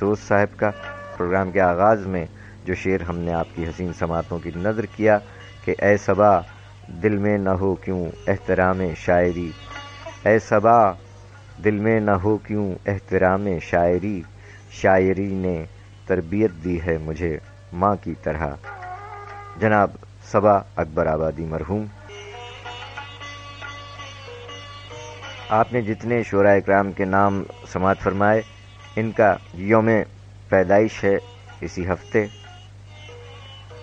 سوز صاحب کا. پروگرام کے آغاز میں جو شعر ہم نے آپ کی حسین سماعتوں کی نظر کیا کہ اے صبا دل میں نہ ہو کیوں احترام شاعری، اے صبا دل میں نہ ہو کیوں احترام شاعری، شاعری نے تربیت دی ہے مجھے ماں کی طرح. جناب صبا اکبر آبادی مرحوم. آپ نے جتنے شعراء اکرام کے نام سماعت فرمائے ان کا یوم پیدائش ہے اسی ہفتے،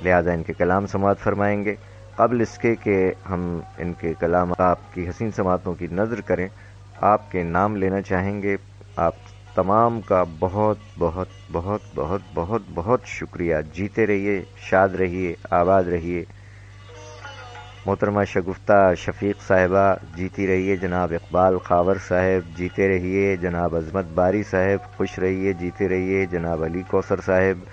لہذا ان کے کلام سماعت فرمائیں گے. قبل اس کے کہ ہم ان کے کلام آپ کی حسین سماعتوں کی نظر کریں، آپ کے نام لینا چاہیں گے. آپ تمام کا بہت بہت بہت بہت بہت بہت شکریہ. جیتے رہیے، شاد رہیے، آباد رہیے. محترمہ شگفتہ شفیق صاحبہ جیتی رہیے. جناب اقبال خاور صاحب جیتے رہیے. جناب عظمت باری صاحب خوش رہیے، جیتے رہیے. جناب علی کوثر صاحب،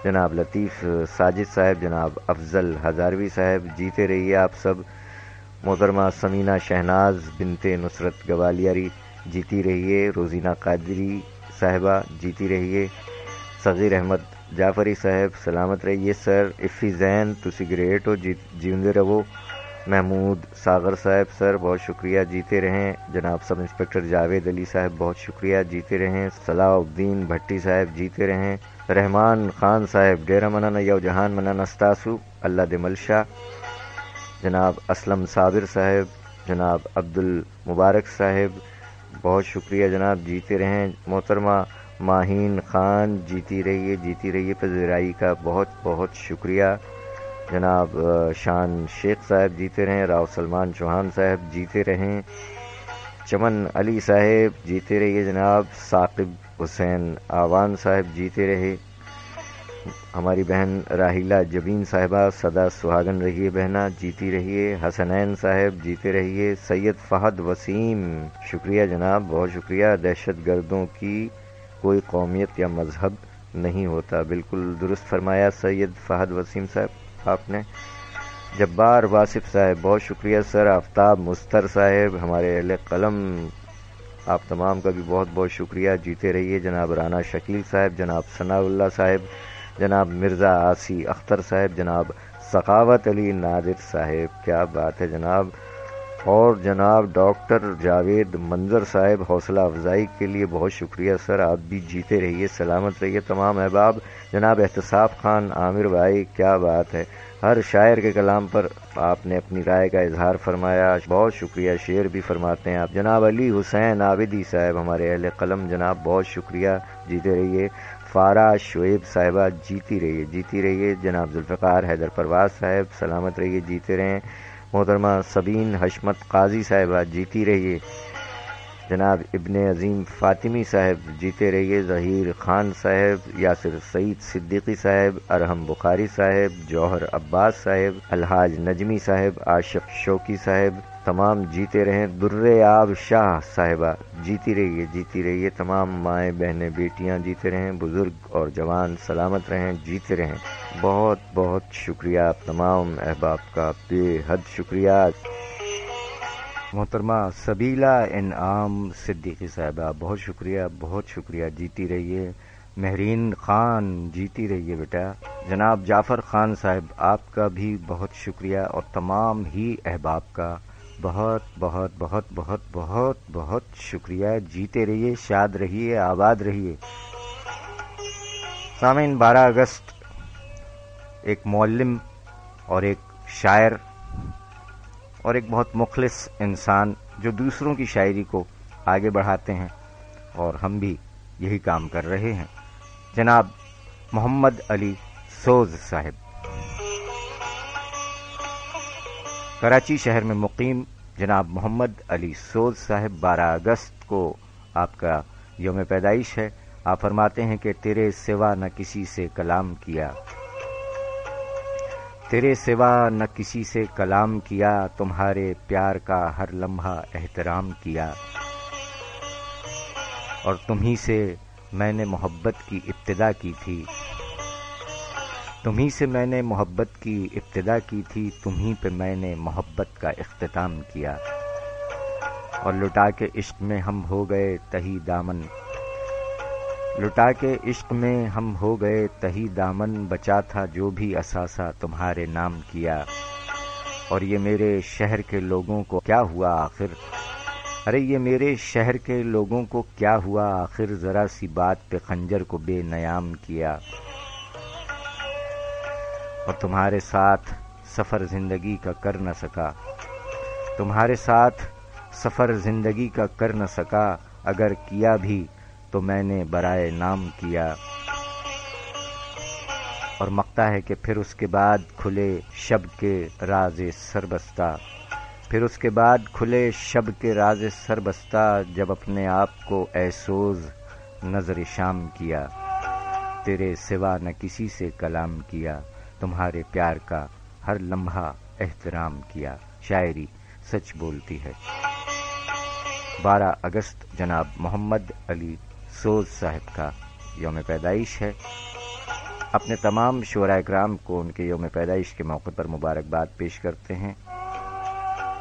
جناب لطیف ساجد صاحب، جناب افضل ہزاروی صاحب جیتے رہیے آپ سب. محترمہ سمینہ شہناز بنت نصرت گوالیاری جیتی رہیے. روزینہ قادری صاحبہ جیتی رہیے. صغیر احمد جعفری صاحب سلامت رہیے سر. افی زین تسی گریٹ ہو، جیوندے رہو. محمود ساغر صاحب سر بہت شکریہ، جیتے رہیں. جناب سب انسپکٹر جاوید علی صاحب بہت شکریہ، جیتے رہیں. صلاح الدین بھٹی صاحب جیتے رہیں. رحمان خان صاحب ڈیرہ منانا یو جہان منانا ستاسو اللہ دے ملشا. جناب اسلم صابر صاحب، جناب عبد المبارک صاحب بہت شکریہ جناب، جیتے رہیں. محترمہ ماہین خان جیتی رہیے، جیتی رہیے. پذیرائی کا بہت بہت شکریہ. جناب شان شیخ صاحب جیتے رہیں. راؤ سلمان چوہان صاحب جیتے رہیں. چمن علی صاحب جیتے رہیے جناب. ثاقب حسین آوان صاحب جیتے رہے. ہماری بہن راہیلہ جبین صاحبہ سدا سہاگن رہیے بہنا، جیتی رہیے. حسنین صاحب جیتے رہیے. سید فہد وسیم شکریہ جناب، بہت شکریہ. دہشت گردوں کی کوئی قومیت یا مذہب نہیں ہوتا، بالکل درست فرمایا سید فہد وسیم صاحب آپ نے. جبار واصف صاحب بہت شکریہ سر. آفتاب مستر صاحب ہمارے اہل قلم، آپ تمام کا بھی بہت بہت شکریہ، جیتے رہیے. جناب رانا شکیل صاحب، جناب ثناء اللہ صاحب، جناب مرزا آسی اختر صاحب، جناب سخاوت علی نادر صاحب کیا بات ہے جناب، اور جناب ڈاکٹر جاوید منظر صاحب حوصلہ افزائی کے لیے بہت شکریہ سر. آپ بھی جیتے رہیے، سلامت رہیے تمام احباب. جناب احتساب خان عامر بھائی کیا بات ہے، ہر شاعر کے کلام پر آپ نے اپنی رائے کا اظہار فرمایا، بہت شکریہ. شعر بھی فرماتے ہیں آپ. جناب علی حسین عابدی صاحب ہمارے اہل قلم جناب بہت شکریہ، جیتے رہیے. فارا شعیب صاحبہ جیتی رہیے، جیتی رہیے. جناب ذوالفقار حیدر پرواز صاحب سلامت رہیے، جیتے رہیں. محترمہ سبین حشمت قاضی صاحبہ جیتی رہیے. جناب ابن عظیم فاطمی صاحب جیتے رہیے. ظہیر خان صاحب، یاسر سعید صدیقی صاحب، ارحم بخاری صاحب، جوہر عباس صاحب، الحاج نجمی صاحب، عاشق شوقی صاحب تمام جیتے رہیں. در آب شاہ صاحبہ جیتی رہیے، جیتی رہیے. تمام مائیں بہنیں بیٹیاں جیتے رہیں. بزرگ اور جوان سلامت رہیں، جیتے رہیں. بہت بہت شکریہ آپ تمام احباب کا، بے حد شکریہ. محترمہ سبیلہ انعام صدیقی صاحبہ بہت شکریہ، بہت شکریہ، جیتی رہیے. مہرین خان جیتی رہیے بیٹا. جناب جعفر خان صاحب آپ کا بھی بہت شکریہ، اور تمام ہی احباب کا بہت بہت بہت بہت بہت بہت شکریہ. جیتے رہیے، شاد رہیے، آباد رہیے. سامعین، 12 اگست ایک معلم اور ایک شاعر اور ایک بہت مخلص انسان جو دوسروں کی شاعری کو آگے بڑھاتے ہیں، اور ہم بھی یہی کام کر رہے ہیں. جناب محمد علی سوز صاحب کراچی شہر میں مقیم جناب محمد علی سوز صاحب 12 اگست کو آپ کا یوم پیدائش ہے. آپ فرماتے ہیں کہ تیرے سوا نہ کسی سے کلام کیا، تیرے سوا نہ کسی سے کلام کیا، تمہارے پیار کا ہر لمحہ احترام کیا، اور تمہیں سے میں نے محبت کی ابتدا کی تھی، تمہیں سے میں نے محبت کی ابتدا کی تھی، تمہیں پہ میں نے محبت کا اختتام کیا، اور لٹا کے عشق میں ہم ہو گئے تہی دامن، لٹا کے عشق میں ہم ہو گئے تہی دامن، بچا تھا جو بھی اثاثہ تمہارے نام کیا، اور یہ میرے شہر کے لوگوں کو کیا ہوا آخر، ارے یہ میرے شہر کے لوگوں کو کیا ہوا آخر، ذرا سی بات پہ خنجر کو بے نیام کیا، اور تمہارے ساتھ سفر زندگی کا کر نہ سکا، تمہارے ساتھ سفر زندگی کا کر نہ سکا، اگر کیا بھی تو میں نے برائے نام کیا، اور مقتا ہے کہ پھر اس کے بعد کھلے شب کے راز سربستہ، پھر اس کے بعد کھلے شب کے راز سربستہ، جب اپنے آپ کو اے سوز نظر شام کیا، تیرے سوا نہ کسی سے کلام کیا، تمہارے پیار کا ہر لمحہ احترام کیا۔ شاعری سچ بولتی ہے۔ 12 اگست جناب محمد علی سوز صاحب کا یوم پیدائش ہے۔ اپنے تمام شعراء کرام کو ان کے یوم پیدائش کے موقع پر مبارکباد پیش کرتے ہیں۔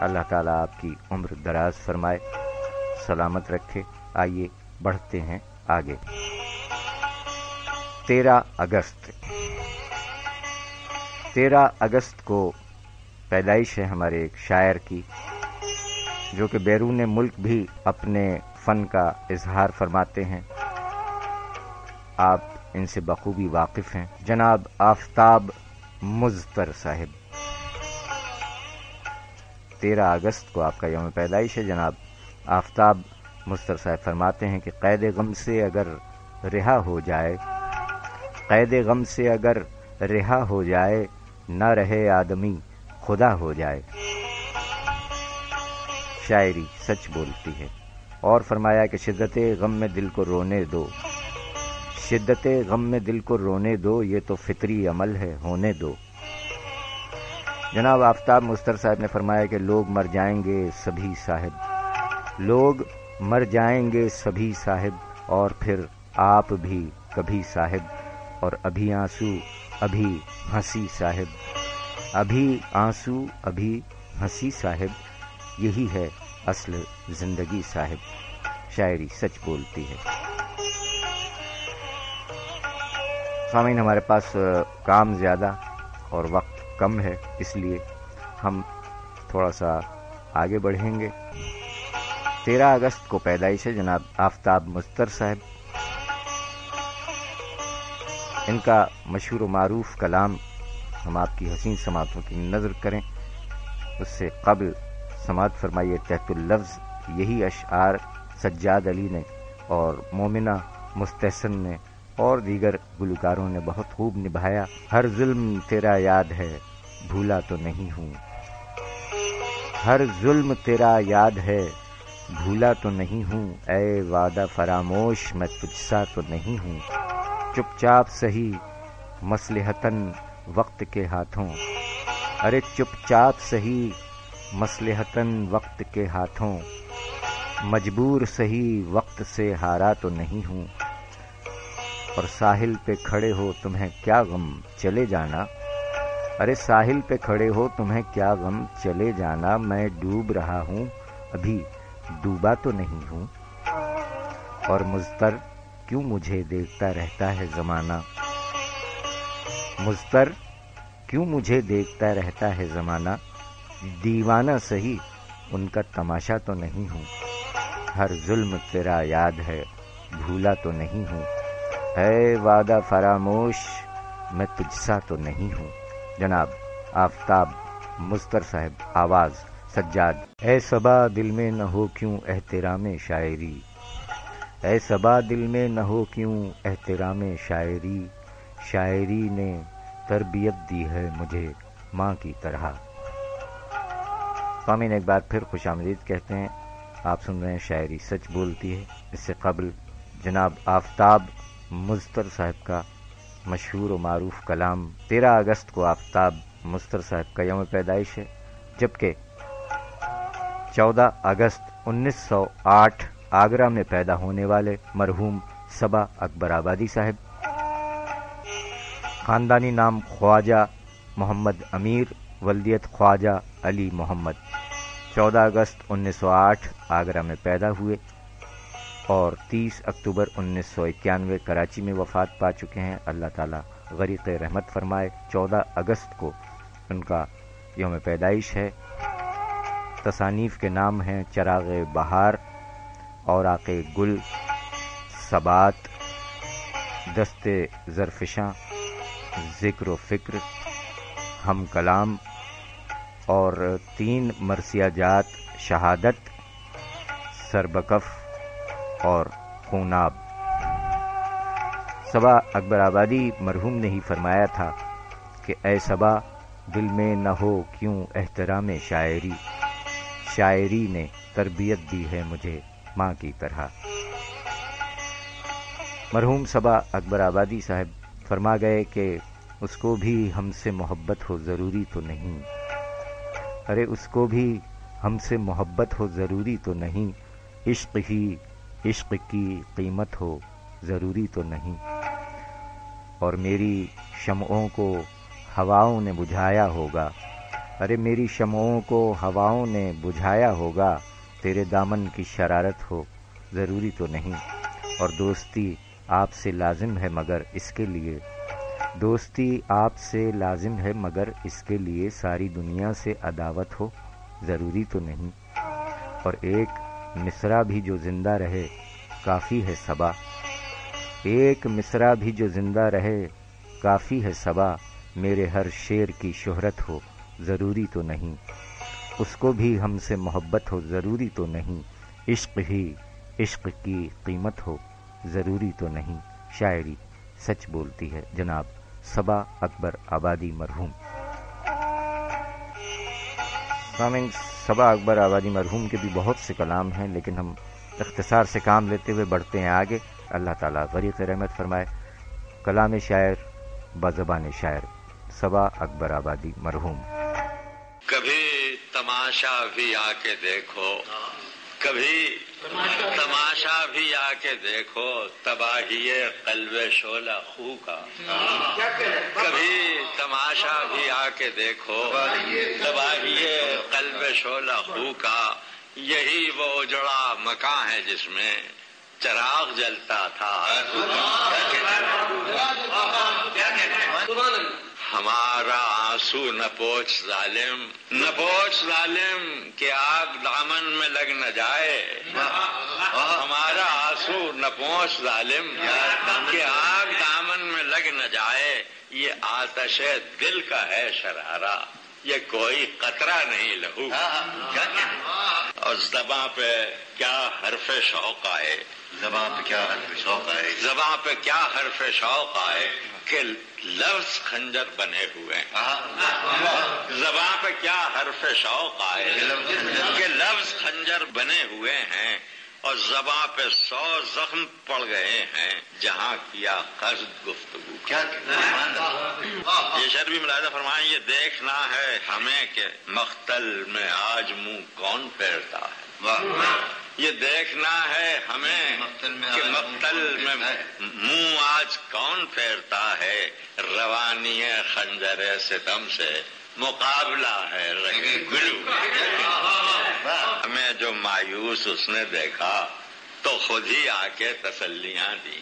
اللہ تعالیٰ آپ کی عمر دراز فرمائے، سلامت رکھے۔ آئیے بڑھتے ہیں آگے۔ 13 اگست 13 اگست کو پیدائش ہے ہمارے ایک شاعر کی، جو کہ بیرون ملک بھی اپنے فن کا اظہار فرماتے ہیں۔ آپ ان سے بخوبی واقف ہیں، جناب آفتاب مظفر صاحب۔ 13 اگست کو آپ کا یوم پیدائش ہے۔ جناب آفتاب مظفر صاحب فرماتے ہیں کہ قید غم سے اگر رہا ہو جائے، قید غم سے اگر رہا ہو جائے، نہ رہے آدمی خدا ہو جائے۔ شاعری سچ بولتی ہے۔ اور فرمایا کہ شدت غم میں دل کو رونے دو، شدت غم میں دل کو رونے دو، یہ تو فطری عمل ہے ہونے دو۔ جناب آفتاب مظفر صاحب نے فرمایا کہ لوگ مر جائیں گے سبھی صاحب، لوگ مر جائیں گے سبھی صاحب، اور پھر آپ بھی کبھی صاحب، اور ابھی آنسو ابھی ہنسی صاحب، ابھی آنسو ابھی ہنسی صاحب، یہی ہے اصل زندگی صاحب۔ شاعری سچ بولتی ہے۔ سامعین، ہمارے پاس کام زیادہ اور وقت کم ہے، اس لیے ہم تھوڑا سا آگے بڑھیں گے۔ 13 اگست کو پیدائش ہے جناب آفتاب مظفر صاحب۔ ان کا مشہور و معروف کلام ہم آپ کی حسین سماعتوں کی نظر کریں، اس سے قبل سماعت فرمائیے تحت اللفظ یہی اشعار سجاد علی نے اور مومنہ مستحسن نے اور دیگر گلوکاروں نے بہت خوب نبھایا۔ ہر ظلم تیرا یاد ہے بھولا تو نہیں ہوں، ہر ظلم تیرا یاد ہے بھولا تو نہیں ہوں، اے وعدہ فراموش میں تجھ سا تو نہیں ہوں، چپ چاپ سہی مصلحتاً وقت کے ہاتھوں، ارے چپ چاپ سہی مصلحتاً وقت کے ہاتھوں، مجبور سہی وقت سے ہارا تو نہیں ہوں، اور ساحل پہ کھڑے ہو تمہیں کیا غم چلے جانا، ارے ساحل پہ کھڑے ہو تمہیں کیا غم چلے جانا، میں ڈوب رہا ہوں ابھی ڈوبا تو نہیں ہوں، اور مضطر کیوں مجھے دیکھتا رہتا ہے زمانہ، مضطر کیوں مجھے دیکھتا رہتا ہے زمانہ، دیوانہ سہی ان کا تماشا تو نہیں ہوں، ہر ظلم تیرا یاد ہے بھولا تو نہیں ہوں، اے وعدہ فراموش میں تجھ سا تو نہیں ہوں۔ جناب آفتاب مظفر صاحب، آواز سجاد۔ اے صبا دل میں نہ ہو کیوں احترام شاعری، اے صبا دل میں نہ ہو کیوں احترام شاعری، شاعری نے تربیت دی ہے مجھے ماں کی طرح۔ سامعین، ایک بار پھر خوش آمدید کہتے ہیں۔ آپ سن رہے ہیں شاعری سچ بولتی ہے۔ اس سے قبل جناب آفتاب مظفر صاحب کا مشہور و معروف کلام 13 اگست کو آفتاب مظفر صاحب کا یوم پیدائش ہے، جبکہ 14 اگست 1908 آگرہ میں پیدا ہونے والے مرحوم صبا اکبر آبادی صاحب، خاندانی نام خواجہ محمد امیر، ولدیت خواجہ علی محمد، 14 اگست 1908 آگرہ میں پیدا ہوئے۔ اور 30 اکتوبر 1991 کراچی میں وفات پا چکے ہیں. اللہ تعالیٰ غریق رحمت فرمائے. 14 اگست کو ان کا یوم پیدائش ہے. تصانیف کے نام ہیں چراغ بہار، اوراق گل، ثبات، دست زرفشاں، ذکر و فکر، ہم کلام، اور 3 مرثیہ جات شہادت، سربکف اور خوناب. صبا اکبر آبادی مرحوم نے ہی فرمایا تھا کہ اے صبا دل میں نہ ہو کیوں احترام شاعری، شاعری نے تربیت دی ہے مجھے ماں کی طرح. مرحوم صبا اکبر آبادی صاحب فرما گئے کہ اس کو بھی ہم سے محبت ہو ضروری تو نہیں، ارے اس کو بھی ہم سے محبت ہو ضروری تو نہیں، عشق ہی عشق کی قیمت ہو ضروری تو نہیں. اور میری شمعوں کو ہواؤں نے بجھایا ہوگا، ارے میری شمعوں کو ہواؤں نے بجھایا ہوگا، تیرے دامن کی شرارت ہو ضروری تو نہیں. اور دوستی آپ سے لازم ہے مگر اس کے لیے، دوستی آپ سے لازم ہے مگر اس کے لیے ساری دنیا سے عداوت ہو ضروری تو نہیں. اور ایک مصرع بھی جو زندہ رہے کافی ہے صبا، ایک مصرع بھی جو زندہ رہے کافی ہے صبا، میرے ہر شعر کی شہرت ہو ضروری تو نہیں. اس کو بھی ہم سے محبت ہو ضروری تو نہیں، عشق ہی عشق کی قیمت ہو ضروری تو نہیں. شاعری سچ بولتی ہے. جناب صبا اکبر آبادی مرحوم. سامعین، صبا اکبر آبادی مرحوم کے بھی بہت سے کلام ہیں، لیکن ہم اختصار سے کام لیتے ہوئے بڑھتے ہیں آگے. اللہ تعالیٰ غریق رحمت فرمائے. کلام شاعر بزبان شاعر صبا اکبر آبادی مرحوم. کبھی تماشا بھی آ کے دیکھو، کبھی تماشا بھی آ کے دیکھو، تباہی قلب شعلہ خو کا. کبھی تماشا بھی آ کے دیکھو، تباہی قلب شعلہ خو کا. یہی وہ اجڑا مکان ہے جس میں چراغ جلتا تھا. ہمارا آنسو نہ پوچھ ظالم، نہ پوچھ ظالم کہ آگ دامن میں لگ نہ جائے. ہمارا آنسو نہ پوچھ ظالم کہ آگ دامن میں لگ نہ جائے. یہ آتش دل کا ہے شرارہ، یہ کوئی قطرہ نہیں لہو. اور زباں پہ کیا حرف شوق آئے، زباں پہ کیا حرف شوق آئے، زباں پہ کیا حرف شوق آئے کہ لفظ خنجر بنے ہوئے ہیں. زباں پہ کیا حرف شوق آئے کہ لفظ خنجر بنے ہوئے ہیں. اور زباں پہ 100 زخم پڑ گئے ہیں جہاں کیا قصد گفتگو. کیا یہ شعر بھی ملاحظہ فرمائیں. یہ دیکھنا ہے ہمیں کہ مقتل میں آج منہ کون پھیرتا ہے. یہ دیکھنا ہے ہمیں کہ مقتل میں منہ آج کون پھیرتا ہے. روانی خنجر ستم سے مقابلہ ہے رگے گلو. ہمیں جو مایوس اس نے دیکھا تو خود ہی آ کے تسلیاں دی.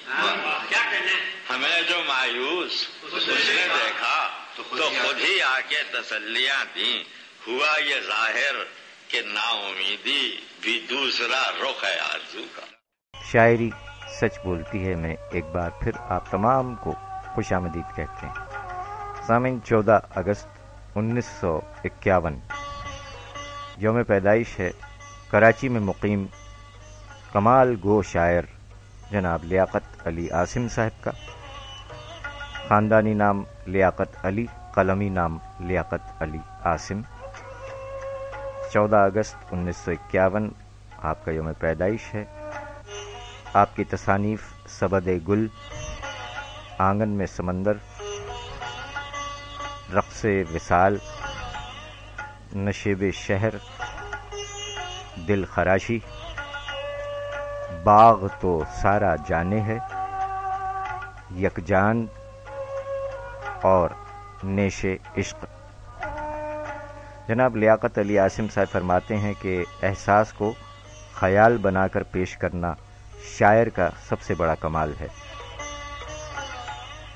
ہمیں جو مایوس اس نے دیکھا تو خود ہی آ کے تسلیاں دی. ہوا یہ ظاہر کہ نا امیدی بھی دوسرا رخ ہے آرزو کا. شاعری سچ بولتی ہے میں ایک بار پھر آپ تمام کو خوش آمدید کہتے ہیں. سامعین، 14 اگست 1951 یوم پیدائش ہے کراچی میں مقیم کمال گو شاعر جناب لیاقت علی عاصم صاحب کا. خاندانی نام لیاقت علی، قلمی نام لیاقت علی عاصم. 14 اگست 1951 آپ کا یوم پیدائش ہے. آپ کی تصانیف سبد گل، آنگن میں سمندر، رقص وصال، نشیب شہر، دل خراشی، باغ تو سارا جانے ہے، یکجان اور نیش عشق. جناب لیاقت علی عاصم صاحب فرماتے ہیں کہ احساس کو خیال بنا کر پیش کرنا شاعر کا سب سے بڑا کمال ہے۔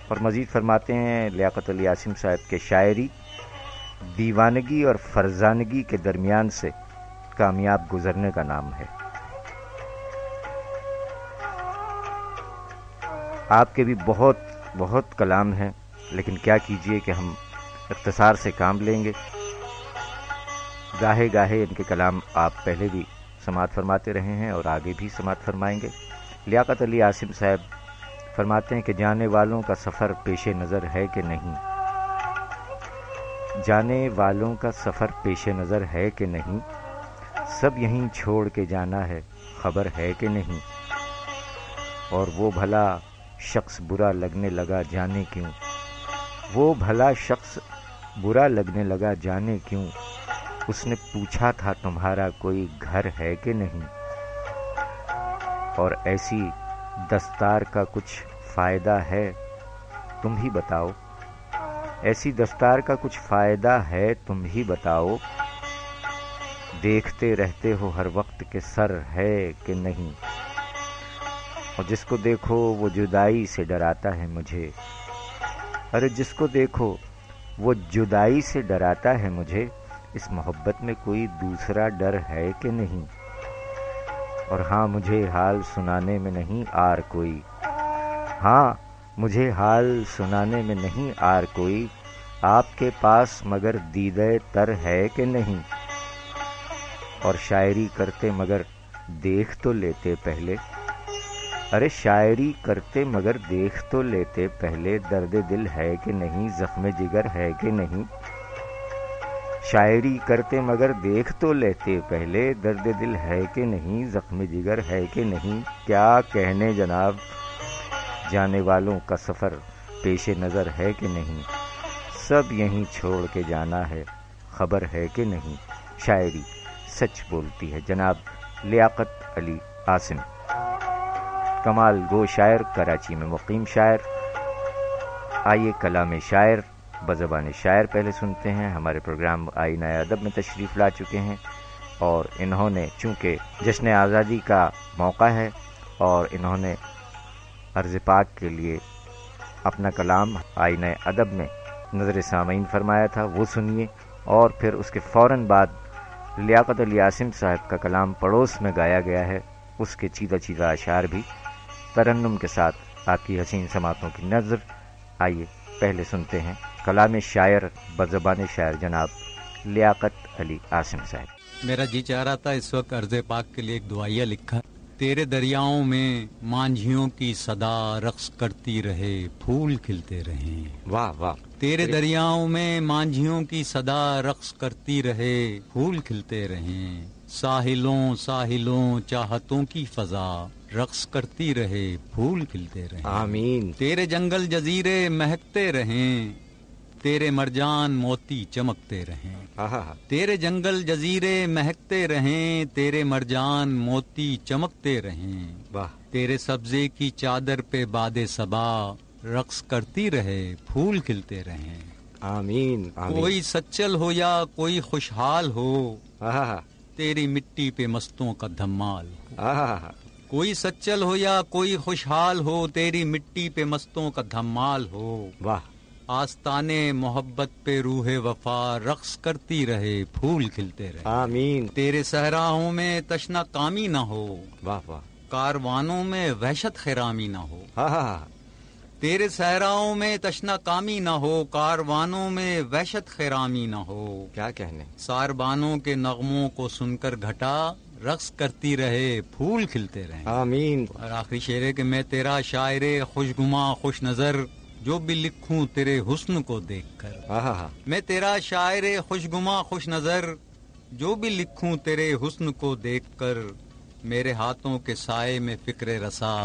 اور مزید فرماتے ہیں لیاقت علی عاصم صاحب کہ شاعری دیوانگی اور فرزانگی کے درمیان سے کامیاب گزرنے کا نام ہے۔ آپ کے بھی بہت بہت کلام ہیں، لیکن کیا کیجئے کہ ہم اختصار سے کام لیں گے۔ گاہے گاہے ان کے کلام آپ پہلے بھی سماعت فرماتے رہے ہیں اور آگے بھی سماعت فرمائیں گے۔ لیاقت علی عاصم صاحب فرماتے ہیں کہ جانے والوں کا سفر پیش نظر ہے کہ نہیں، جانے والوں کا سفر پیش نظر ہے کہ نہیں، سب یہیں چھوڑ کے جانا ہے، خبر ہے کہ نہیں، اور وہ بھلا شخص برا لگنے لگا جانے کیوں، وہ بھلا شخص برا لگنے لگا جانے کیوں، اس نے پوچھا تھا تمہارا کوئی گھر ہے کہ نہیں، اور ایسی دستار کا کچھ فائدہ ہے تم ہی بتاؤ، ایسی دستار کا کچھ فائدہ ہے تم ہی بتاؤ، دیکھتے رہتے ہو ہر وقت کہ سر ہے کہ نہیں، اور جس کو دیکھو وہ جدائی سے ڈراتا ہے مجھے، ارے جس کو دیکھو وہ جدائی سے ڈراتا ہے مجھے، اس محبت میں کوئی دوسرا ڈر ہے کہ نہیں، اور ہاں مجھے حال سنانے میں نہیں آر کوئی، ہاں مجھے حال سنانے میں نہیں آر کوئی، آپ کے پاس مگر دیدہ تر ہے کہ نہیں، اور شاعری کرتے مگر دیکھ تو لیتے پہلے، ارے شاعری کرتے مگر دیکھ تو لیتے پہلے، درد دل ہے کہ نہیں، زخم جگر ہے کہ نہیں، شاعری کرتے مگر دیکھ تو لیتے پہلے، درد دل ہے کہ نہیں، زخم جگر ہے کہ نہیں، کیا کہنے جناب جانے والوں کا سفر پیش نظر ہے کہ نہیں، سب یہیں چھوڑ کے جانا ہے، خبر ہے کہ نہیں، شاعری سچ بولتی ہے۔ جناب لیاقت علی عاصم، کمال گو شاعر، کراچی میں مقیم شاعر۔ آئیے کلام شاعر بزبان شاعر پہلے سنتے ہیں۔ ہمارے پروگرام آئینہ ادب میں تشریف لا چکے ہیں، اور انہوں نے چونکہ جشن آزادی کا موقع ہے اور انہوں نے عرض پاک کے لیے اپنا کلام آئینہ ادب میں نظر سامعین فرمایا تھا، وہ سنیے، اور پھر اس کے فوراً بعد لیاقت علی عاصم صاحب کا کلام پڑوس میں گایا گیا ہے، اس کے چیدہ چیدہ اشعار بھی ترنم کے ساتھ آپ کی حسین سماعتوں کی نظر۔ آئیے پہلے سنتے ہیں کلام شاعر بزبان شاعر جناب لیاقت علی عاصم صاحب۔ میرا جی چاہ رہا تھا اس وقت عرض پاک کے لیے ایک دعائیہ لکھا، تیرے دریاؤں میں مانجھیوں کی صدا رقص کرتی رہے، پھول کھلتے رہیں۔ واہ واہ، تیرے دریاؤں میں مانجھیوں کی صدا رقص کرتی رہے، پھول کھلتے رہیں، ساحلوں ساحلوں چاہتوں کی فضا رقص کرتی رہے، پھول کھلتے رہیں۔ آمین۔ تیرے جنگل جزیرے مہکتے رہیں، تیرے مرجان موتی چمکتے رہیں۔ تیرے جنگل جزیرے مہکتے رہیں، تیرے مرجان موتی چمکتے رہیں۔ واہ، تیرے سبزے کی چادر پہ باد صبا رقص کرتی رہے، پھول کھلتے رہیں۔ آمین آمین۔ کوئی سچل ہو یا کوئی خوشحال ہو، تیری مٹی پہ مستوں کا دھمال ہو۔ کوئی سچل ہو یا کوئی خوشحال ہو، تیری مٹی پہ مستوں کا دھمال ہو۔ واہ، آستانے محبت پہ روح وفا رقص کرتی رہے، پھول کھلتے رہے۔ آمین۔ تیرے صحراؤں میں تشنا کامی نہ ہو، واہ واہ، کاروانوں میں وحشت خرامی نہ ہو۔ تیرے صحراؤں میں تشنا کامی نہ ہو، کاروانوں میں وحشت خرامی نہ ہو۔ کیا کہنے، ساربانوں کے نغموں کو سن کر گھٹا رقص کرتی رہے، پھول کھلتے رہے۔ آمین۔ اور آخری شعر ہے کہ میں تیرا شاعر خوشگما خوش نظر، جو بھی لکھوں تیرے حسن کو دیکھ کر۔ میں تیرا شاعر خوشگما خوش نظر، جو بھی لکھوں تیرے حسن کو دیکھ کر، میرے ہاتھوں کے سائے میں فکر رسا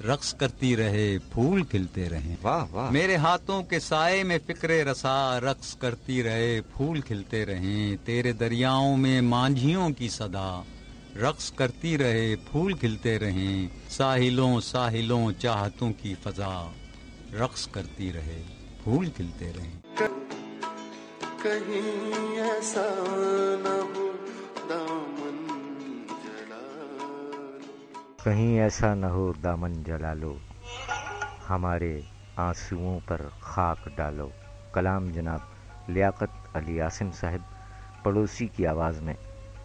رقص کرتی رہے، پھول کھلتے رہیں۔ واہ واہ، میرے ہاتھوں کے سائے میں فکر رسا رقص کرتی رہے، پھول کھلتے رہیں۔ تیرے دریاؤں میں مانجھیوں کی صدا رقص کرتی رہے، پھول کھلتے رہیں۔ ساحلوں ساحلوں چاہتوں کی فضا رقص کرتی رہے، پھول کھلتے رہیں۔ کہیں ایسا نہ ہو دامن جڑا لو، کہیں ایسا نہ ہو دامن جلا لو، ہمارے آنسوؤں پر خاک ڈالو۔ کلام جناب لیاقت علی عاصم صاحب پڑوسی کی آواز میں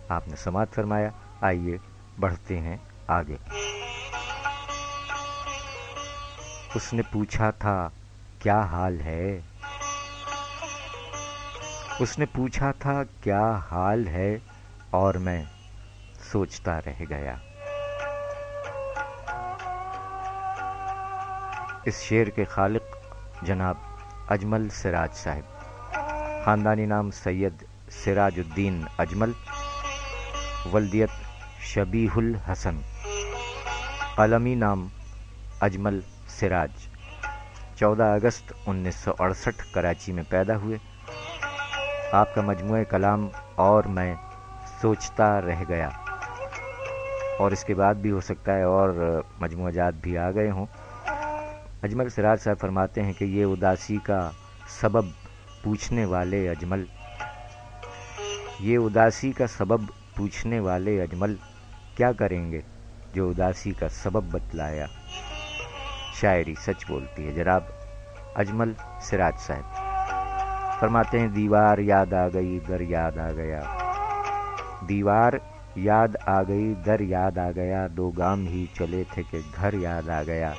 آپ نے سماعت فرمایا۔ آئیے بڑھتے ہیں آگے۔ اس نے پوچھا تھا کیا حال ہے، اس نے پوچھا تھا کیا حال ہے، اور میں سوچتا رہ گیا۔ اس شعر کے خالق جناب اجمل سراج صاحب، خاندانی نام سید سراج الدین اجمل، ولدیت شبیہ الحسن، قلمی نام اجمل سراج، 14 اگست 1968 کراچی میں پیدا ہوئے۔ آپ کا مجموعہ کلام اور میں سوچتا رہ گیا، اور اس کے بعد بھی ہو سکتا ہے اور مجموعہ جات بھی آ گئے ہوں۔ اجمل سراج صاحب فرماتے ہیں کہ یہ اداسی کا سبب پوچھنے والے اجمل، یہ اداسی کا سبب پوچھنے والے اجمل، کیا کریں گے جو اداسی کا سبب بتلایا۔ شاعری سچ بولتی ہے جناب اجمل سراج صاحب فرماتے ہیں دیوار یاد آ گئی در یاد آ گیا، دیوار یاد آ گئی در یاد آ گیا، 2 گام ہی چلے تھے کہ گھر یاد آ گیا،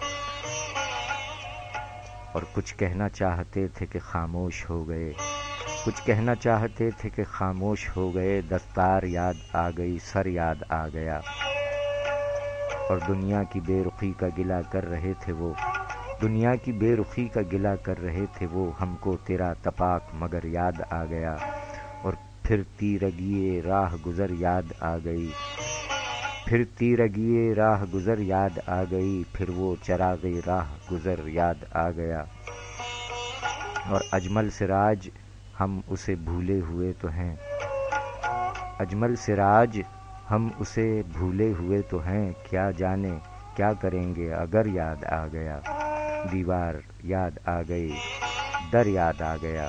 اور کچھ کہنا چاہتے تھے کہ خاموش ہو گئے، کچھ کہنا چاہتے تھے کہ خاموش ہو گئے، دستار یاد آ گئی سر یاد آ گیا، اور دنیا کی بے رخی کا گلہ کر رہے تھے وہ، دنیا کی بے رخی کا گلہ کر رہے تھے وہ، ہم کو تیرا تپاک مگر یاد آ گیا، اور پھر تیرگیے راہ گزر یاد آ گئی، پھر تیرگیے راہ گزر یاد آ گئی، پھر وہ چراغ راہ گزر یاد آ گیا، اور اجمل سراج ہم اسے بھولے ہوئے تو ہیں، اجمل سراج ہم اسے بھولے ہوئے تو ہیں، کیا جانے کیا کریں گے اگر یاد آ گیا، دیوار یاد آ گئی در یاد آ گیا،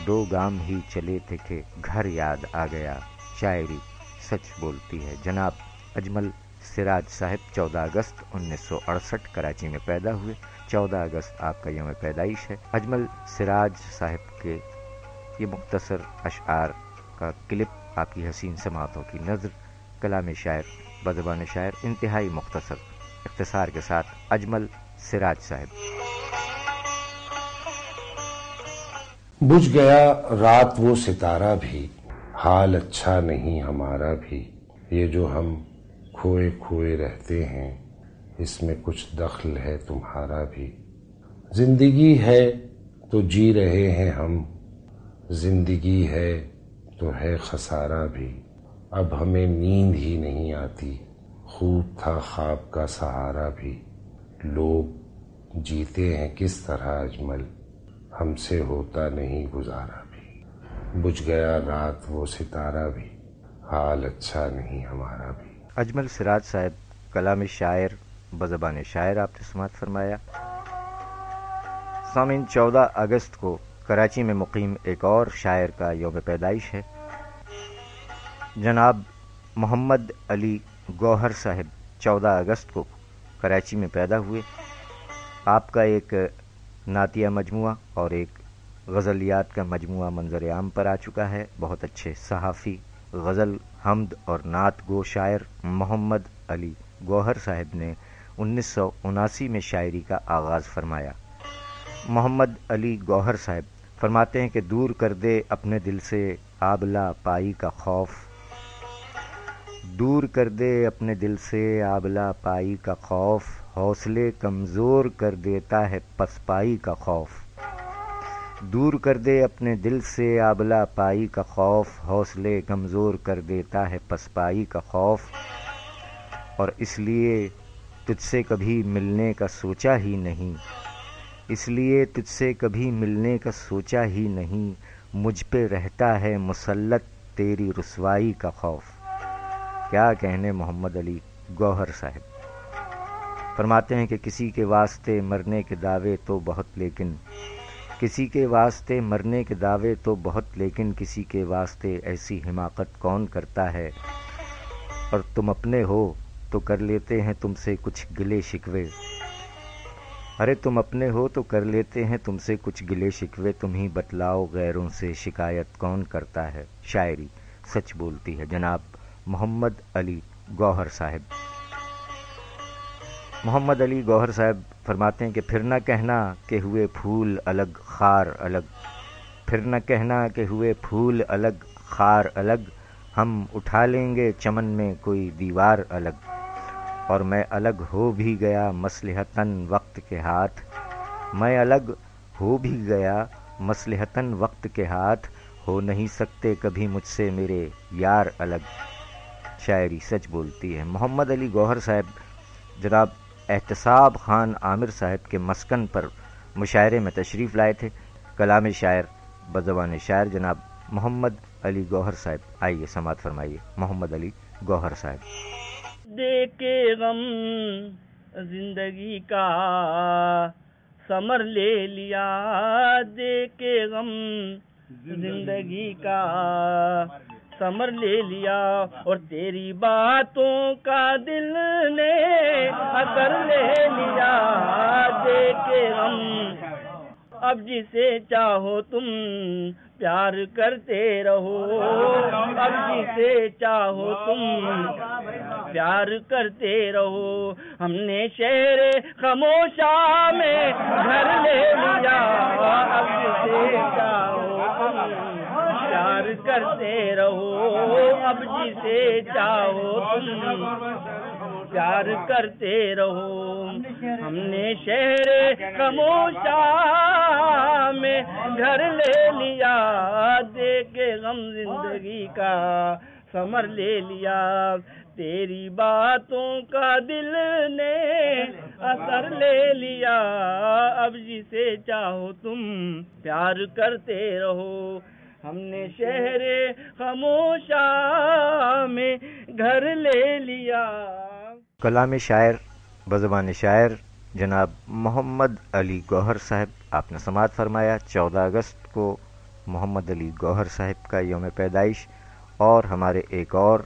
2 گام ہی چلے تھے کہ گھر یاد آ گیا۔ شاعری سچ بولتی ہے جناب اجمل سراج صاحب 14 اگست 1968 کراچی میں پیدا ہوئے۔ 14 اگست آپ کا یوم پیدائش ہے۔ اجمل سراج صاحب کے یہ مختصر اشعار کا کلپ آپ کی حسین سماعتوں کی نظر، کلام شاعر بزبان شاعر، انتہائی مختصر اختصار کے ساتھ اجمل سراج صاحب۔ بجھ گیا رات وہ ستارہ بھی، حال اچھا نہیں ہمارا بھی، یہ جو ہم کھوئے کھوئے رہتے ہیں، اس میں کچھ دخل ہے تمہارا بھی، زندگی ہے تو جی رہے ہیں ہم، زندگی ہے تو ہے خسارہ بھی، اب ہمیں نیند ہی نہیں آتی، خوب تھا خواب کا سہارا بھی، لوگ جیتے ہیں کس طرح اجمل، ہم سے ہوتا نہیں گزارا بھی، بجھ گیا رات وہ ستارہ بھی، حال اچھا نہیں ہمارا بھی۔ اجمل سراج صاحب کلام شاعر بزبان شاعر آپ نے سماعت فرمایا۔ سامعین، 14 اگست کو کراچی میں مقیم ایک اور شاعر کا یوم پیدائش ہے۔ جناب محمد علی گوہر صاحب 14 اگست کو کراچی میں پیدا ہوئے۔ آپ کا ایک نعتیہ مجموعہ اور ایک غزلیات کا مجموعہ منظر عام پر آ چکا ہے۔ بہت اچھے صحافی، غزل، حمد اور نعت گو شاعر محمد علی گوہر صاحب نے 1979 میں شاعری کا آغاز فرمایا۔ محمد علی گوہر صاحب فرماتے ہیں کہ دور کر دے اپنے دل سے آبلہ پائی کا خوف، دور کر دے اپنے دل سے آبلہ پائی کا خوف، حوصلے کمزور کر دیتا ہے پسپائی کا خوف، دور کر دے اپنے دل سے آبلہ پائی کا خوف، حوصلے کمزور کر دیتا ہے پسپائی کا خوف، اور اس لیے تجھ سے کبھی ملنے کا سوچا ہی نہیں، اس لیے تجھ سے کبھی ملنے کا سوچا ہی نہیں، مجھ پہ رہتا ہے مسلط تیری رسوائی کا خوف۔ کیا کہنے محمد علی گوہر صاحب فرماتے ہیں کہ کسی کے واسطے مرنے کے دعوے تو بہت، لیکن کسی کے واسطے مرنے کے دعوے تو بہت، لیکن کسی کے واسطے ایسی حماقت کون کرتا ہے، اور تم اپنے ہو تو کر لیتے ہیں تم سے کچھ گلے شکوے، ارے تم اپنے ہو تو کر لیتے ہیں تم سے کچھ گلے شکوے، تم ہی بتلاؤ غیروں سے شکایت کون کرتا ہے۔ شاعری سچ بولتی ہے، جناب محمد علی گوہر صاحب۔ محمد علی گوہر صاحب فرماتے ہیں کہ پھر نہ کہنا کہ ہوئے پھول الگ خار الگ، پھر نہ کہنا کہ ہوئے پھول الگ خار الگ، ہم اٹھا لیں گے چمن میں کوئی دیوار الگ، اور میں الگ ہو بھی گیا مصلحتاً وقت کے ہاتھ، میں الگ ہو بھی گیا مصلحتاً وقت کے ہاتھ، ہو نہیں سکتے کبھی مجھ سے میرے یار الگ۔ شاعری سچ بولتی ہے۔ محمد علی گوہر صاحب جناب احتساب خان عامر صاحب کے مسکن پر مشاعرے میں تشریف لائے تھے۔ کلام شاعر بزبان شاعر جناب محمد علی گوہر صاحب، آئیے سماعت فرمائیے محمد علی گوہر صاحب۔ دے کے غم زندگی کا ثمر لے لیا، دے کے غم زندگی کا ثمر لے لیا، اور تیری باتوں کا دل نے اثر لے لیا، دے کے غم اب جسے چاہو تم پیار کرتے رہو، اب جسے چاہو تم پیار کرتے رہو، ہم نے شہر خاموشا میں گھر لے لیا، اب جسے چاہو تم پیار کرتے رہو، اب جسے چاہو تم پیار کرتے رہو، ہم نے شہر خاموشا میں گھر لے لیا، دے کے غم زندگی کا ثمر لے لیا، تیری باتوں کا دل نے اثر لے لیا، اب جسے چاہو تم پیار کرتے رہو، ہم نے شہر خاموشا میں گھر لے لیا۔ کلام شاعر بزبان شاعر جناب محمد علی گوہر صاحب، آپ نے سماعت فرمایا۔ 14 اگست کو محمد علی گوہر صاحب کا یوم پیدائش، اور ہمارے ایک اور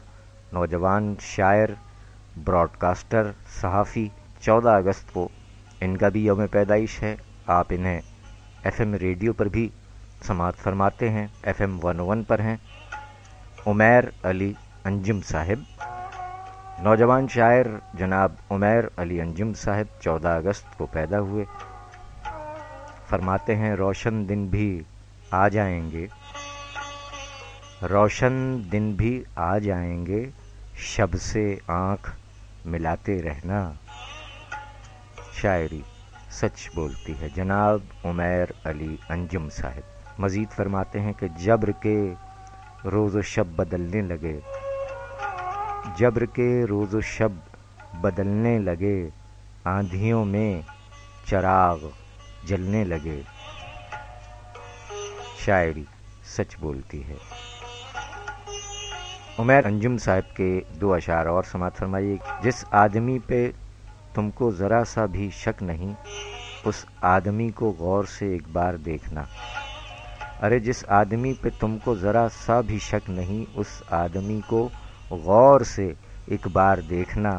نوجوان شاعر، براڈ کاسٹر، صحافی 14 اگست کو ان کا بھی یوم پیدائش ہے۔ آپ انہیں ایف ایم ریڈیو پر بھی سماعت فرماتے ہیں، ایف ایم 101 پر ہیں۔ عمیر علی انجم صاحب، نوجوان شاعر جناب عمیر علی انجم صاحب 14 اگست کو پیدا ہوئے۔ فرماتے ہیں روشن دن بھی آ جائیں گے، روشن دن بھی آ جائیں گے، شب سے آنکھ ملاتے رہنا۔ شاعری سچ بولتی ہے، جناب عمیر علی انجم صاحب مزید فرماتے ہیں کہ جبر کے روز و شب بدلنے لگے، جبر کے روز و شب بدلنے لگے، آندھیوں میں چراغ جلنے لگے۔ شاعری سچ بولتی ہے۔ عمیر انجم صاحب کے 2 اشعار اور سماعت فرمائیے۔ جس آدمی پہ تم کو ذرا سا بھی شک نہیں، اس آدمی کو غور سے ایک بار دیکھنا، ارے جس آدمی پہ تم کو ذرا سا بھی شک نہیں، اس آدمی کو غور سے ایک بار دیکھنا۔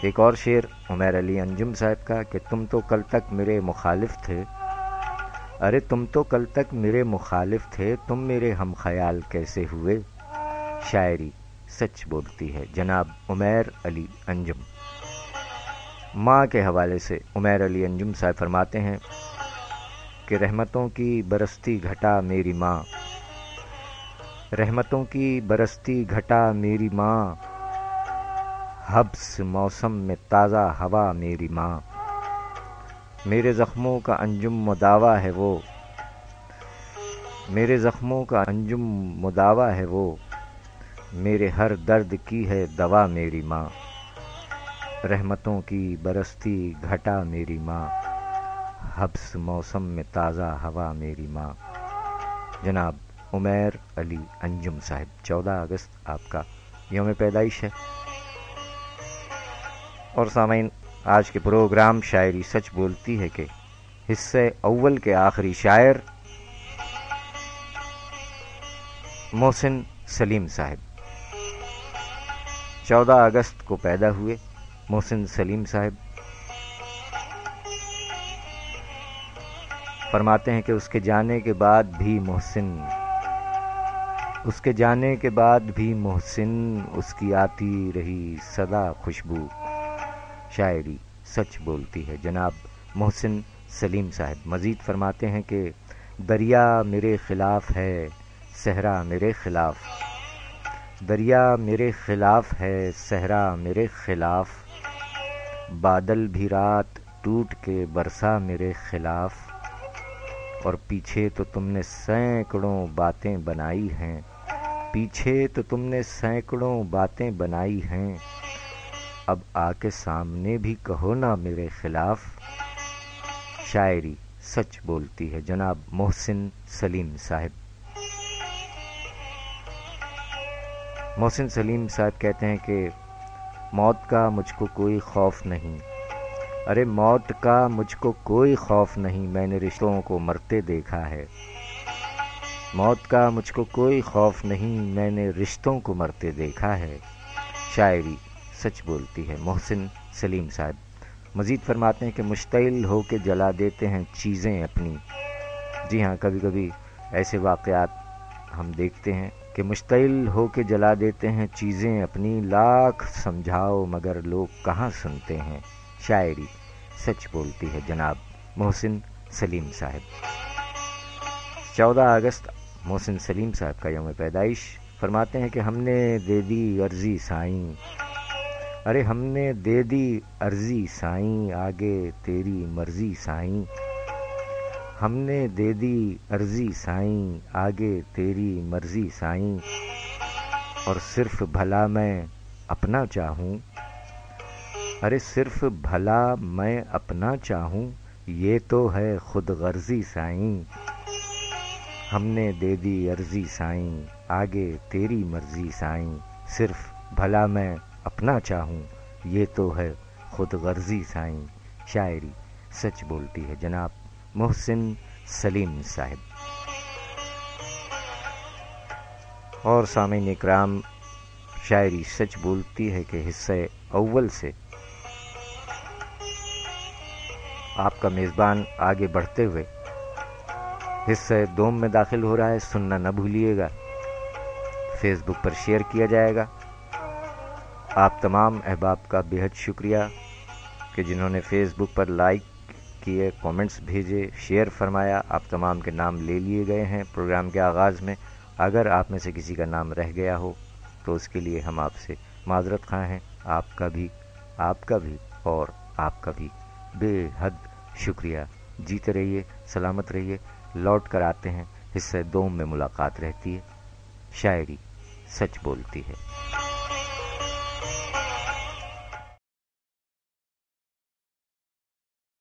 ایک اور شعر عمیر علی انجم صاحب کا کہ تم تو کل تک میرے مخالف تھے، ارے تم تو کل تک میرے مخالف تھے، تم میرے ہم خیال کیسے ہوئے۔ شاعری سچ بولتی ہے، جناب عمیر علی انجم۔ ماں کے حوالے سے عمیر علی انجم صاحب فرماتے ہیں کہ رحمتوں کی برستی گھٹا میری ماں، رحمتوں کی برستی گھٹا میری ماں، حبس موسم میں تازہ ہوا میری ماں، میرے زخموں کا انجم مداوا ہے وہ، میرے زخموں کا انجم مداوا ہے وہ، میرے ہر درد کی ہے دوا میری ماں، رحمتوں کی برستی گھٹا میری ماں، حبس موسم میں تازہ ہوا میری ماں۔ جناب عمیر علی انجم صاحب 14 اگست آپ کا یوم پیدائش ہے۔ اور سامعین، آج کے پروگرام شاعری سچ بولتی ہے کے حصے اول کے آخری شاعر محسن سلیم صاحب 14 اگست کو پیدا ہوئے محسن سلیم صاحب. فرماتے ہیں کہ اس کے جانے کے بعد بھی محسن اس کی آتی رہی صدا خوشبو. شاعری سچ بولتی ہے جناب محسن سلیم صاحب. مزید فرماتے ہیں کہ دریا میرے خلاف ہے صحرا میرے خلاف، دریا میرے خلاف ہے صحرا میرے خلاف، بادل بھی رات ٹوٹ کے برسا میرے خلاف، اور پیچھے تو تم نے سینکڑوں باتیں بنائی ہیں، پیچھے تو تم نے سینکڑوں باتیں بنائی ہیں، اب آ کے سامنے بھی کہو نا میرے خلاف. شاعری سچ بولتی ہے جناب محسن سلیم صاحب. محسن سلیم صاحب کہتے ہیں کہ موت کا مجھ کو کوئی خوف نہیں، ارے موت کا مجھ کو کوئی خوف نہیں، میں نے رشتوں کو مرتے دیکھا ہے. موت کا مجھ کو کوئی خوف نہیں، میں نے رشتوں کو مرتے دیکھا ہے. شاعری سچ بولتی ہے محسن سلیم صاحب. مزید فرماتے ہیں کہ مشتعل ہو کے جلا دیتے ہیں چیزیں اپنی. جی ہاں، کبھی کبھی ایسے واقعات ہم دیکھتے ہیں کہ مشتعل ہو کے جلا دیتے ہیں چیزیں اپنی، لاکھ سمجھاؤ مگر لوگ کہاں سنتے ہیں. شاعری سچ بولتی ہے جناب محسن سلیم صاحب. 14 اگست محسن سلیم صاحب کا یوم پیدائش. فرماتے ہیں کہ ہم نے دے دی عرضی سائیں، ارے ہم نے دے دی عرضی سائیں، آگے تیری مرضی سائیں. ہم نے دے دی عرضی سائیں، آگے تیری مرضی سائیں، اور صرف بھلا میں اپنا چاہوں، ارے صرف بھلا میں اپنا چاہوں، یہ تو ہے خود غرضی سائیں. ہم نے دے دی عرضی سائیں، آگے تیری مرضی سائیں، صرف بھلا میں اپنا چاہوں، یہ تو ہے خود غرضی سائیں. شاعری سچ بولتی ہے جناب محسن سلیم صاحب. اور سامعین اکرام، شاعری سچ بولتی ہے کہ حصہ اول سے آپ کا میزبان آگے بڑھتے ہوئے حصہ دوم میں داخل ہو رہا ہے. سننا نہ بھولیے گا. فیس بک پر شیئر کیا جائے گا. آپ تمام احباب کا بے حد شکریہ کہ جنہوں نے فیس بک پر لائک کیے، کومنٹس بھیجے، شیئر فرمایا. آپ تمام کے نام لے لیے گئے ہیں پروگرام کے آغاز میں. اگر آپ میں سے کسی کا نام رہ گیا ہو تو اس کے لیے ہم آپ سے معذرت خواہ ہیں. آپ کا بھی اور آپ کا بھی بے حد شکریہ. جیتے رہیے، سلامت رہیے. لوٹ کر آتے ہیں، حصہ دوم میں ملاقات رہتی ہے. شاعری سچ بولتی ہے.